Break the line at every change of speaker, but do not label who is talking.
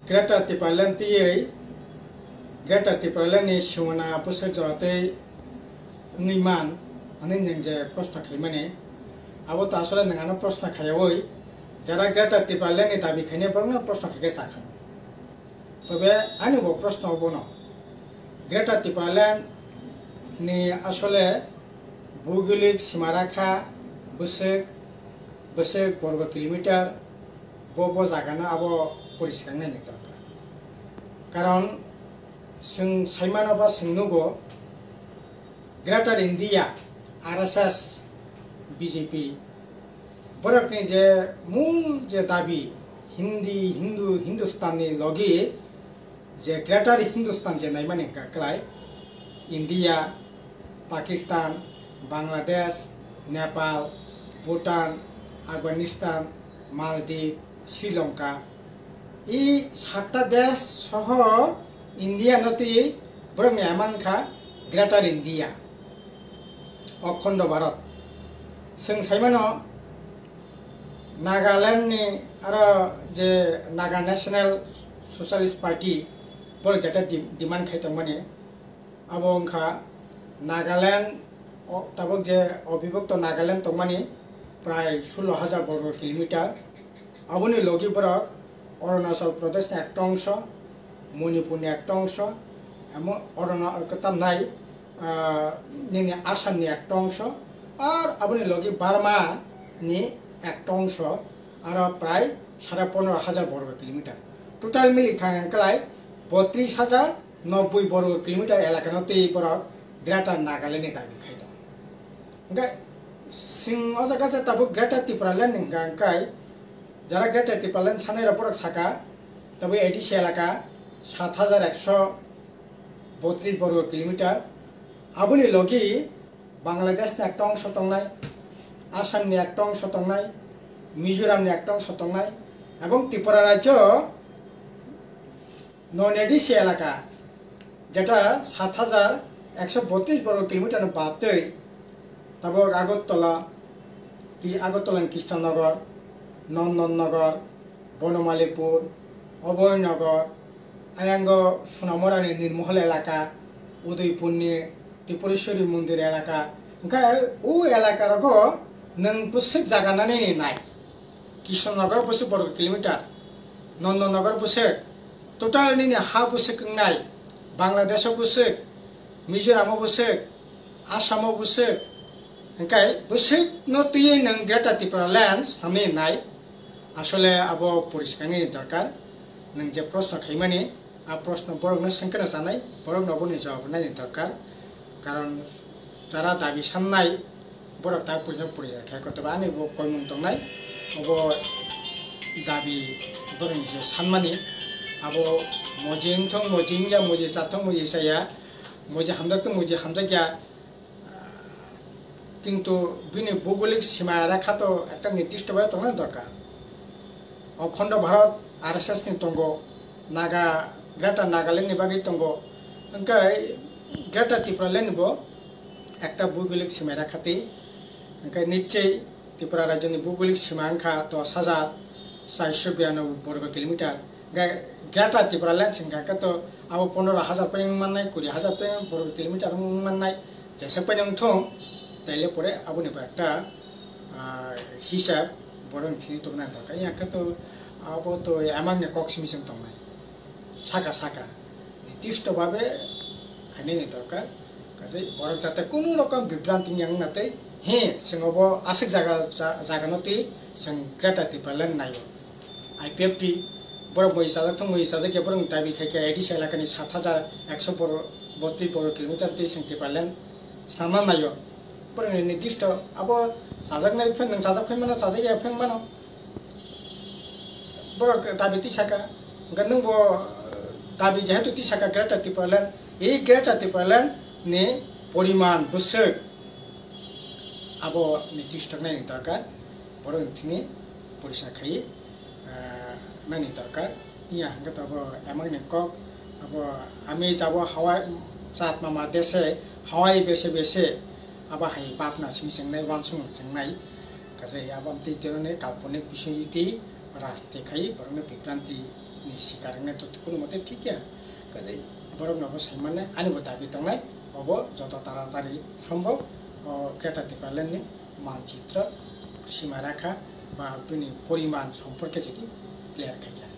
Greta Tipalan tiye Greta Tipalan ni shuna pusat jawate ngiman ane nengje prosta khaimane abo ta asole nangano prosta khayawoi jara Greta Tipalan ni dabi khaine borna prosta khake sakhan tobe ani bo prosta obono Greta Tipalan ni asole bhugolik simarakha busek borgo kilometer bo jagana abo poriskar naini dorkar karon जों साइमानोबा सोंनुगो greater India RSS BJP बरकनि जे मूल जे दाबी हिंदुस्ताननि लगी जे greater Hindustan जे नाइमाने काकलाय India Pakistan Bangladesh Nepal Bhutan Afghanistan Maldives Sri Lanka ई 7টা देश सह India noti borong amangkha Greater India Okhondo Bharat जों साइमानो Nagaland ni aro je Naga National Socialist Party borong jata demand khaitong mane abo ongkha Nagaland tabok je obibokto Nagaland tongmani pray 16,000 বর্গ kilometre aboni logi borok Arunachal Pradesh ni ekta ongsho Manipur ni ekta ongsho emo Arunachal nai ni Assam ni ekta ongsho আর aboni logi Burma ni ekta ongsho aro pray 15,000 বর্গ kilometre total মিলি খাঙ্কলাই 32,090 বর্গ kilometre এলাকানতে borok Greater Nagaland ni dabi khaito enggak sing ojaga tabu Greater Tipalan ni gangkai jara Greater Tipalan sanai borok saka tabu edisi elaka 7,132 বর্গ kilometre aboni logi Bangladesh ni ekta ongsho tongnai Assam ni ekta ongsho tongnai Mizoram ni ekta ongsho tongnai ebong Tripura rajyo non edisi elaka যেটা 7,132 বর্গ kilometre বাদে তারপর আগরতলা কৃষ্ণনগর নন্দননগর বনমালীপুর অভয়নগর আয়াঙ্গ সোনামুড়ানি নির্মহল এলাকা উদয়পুরনি ত্রিপুরেশ্বরী মন্দির এলাকা ওখানে ও এলাকার নং বুসেক জাগানাनै নাই কৃষ্ণনগর বুসেক বর্গ কিলোমিটার নন্দননগর বুসেক টোটাল नि हा बुसेक নাই বাংলাদেশ বুসেক মিজোরাম বুসেক আসাম বুসেক ओंखाय बुसेक नतियै नों Greater Tipalan सामने নাই আসলে আবো পরিষ্কারনি দরকার नों যে প্রশ্ন খাইমানি আ প্রশ্ন বরংনো সংকনা জানাই বরং নবনি জবাব নাইনি দরকার কারণ যারা দাবি সাননাই বরক তা পরিজন পরিজা খায় কতবা আনি বো কয়মুং দংনাই অব দাবি বরং যে সানমানি abo mojing thong mojing ya moje sathong moje saya moje hamdak to moje hamdak ya কিন্তু বিনি ভৌগোলিক সীমা রেখা তো একটা নির্দিষ্ট ভাবে তোমার দরকার অখণ্ড ভারত আরএসএস নি তঙ্গ নাগা গ্রেটার নাগাল্যান্ড নি বাকি তঙ্গ ওংকাই গ্রেটার ত্রিপুরাল্যান্ড নিব একটা ভৌগোলিক সীমা রেখাতে ওংকাই নিশ্চয়ই ত্রিপুরা রাজ্যনি ভৌগোলিক সীমা আংখা 10,492 বর্গ kilometre Greater Tipalan singkaka to abo 15,000 payung manai 20,000 payung বর্গ kilometre manai jasa payung thong taile pore abo ni একটা হিসাব বরং থিনি তো না দরকার ইয়াকা তো abo তো amang ne kok simising tong nai saka নির্দিষ্ট ভাবে খাইনি নি দরকার কাজে বরং যাতে কোনো রকম বিভ্রান্তি yang nate he singobo asik jaganoti sing Greater Tipalan nayo IPFT borok moi sajak thong moi sajak ke borong dabi khaike edisi elakani 7,132 বর্গ কিলোমিটার তে sing Tipalan sama nayo borong নির্দিষ্ট abo sajak nai phen nang sajak phen mano sajak ya phen mano borok dabi ti saka ganung bo dabi jehetu ti saka Greater Tipalan ei Greater Tipalan ni পরিমাণ বুসেক abo নির্দিষ্ট নাই দরকার borong thini পরিসা খাই nani dorkar iya ngata abo emang ni kok abo ami jabo hawai saat mama dese hawai bese aba hai papna simiseng nai wansung seng nai kaje abam ti terone kalponik বিষয়টি রাস্তে খাই বরং বিভ্রান্তি नि सिखारने तो कोनो मते ठीक है काजे बरम नबो साइमाने आनिबो दाबी दंनाय अब যত তাড়াতাড়ি সম্ভব ক্রেতা ডিপার্টমেন্টनि मानचित्र सीमा रेखा बा बिनि परिमाण सम्पर्के जुदि क्लियर खालामो।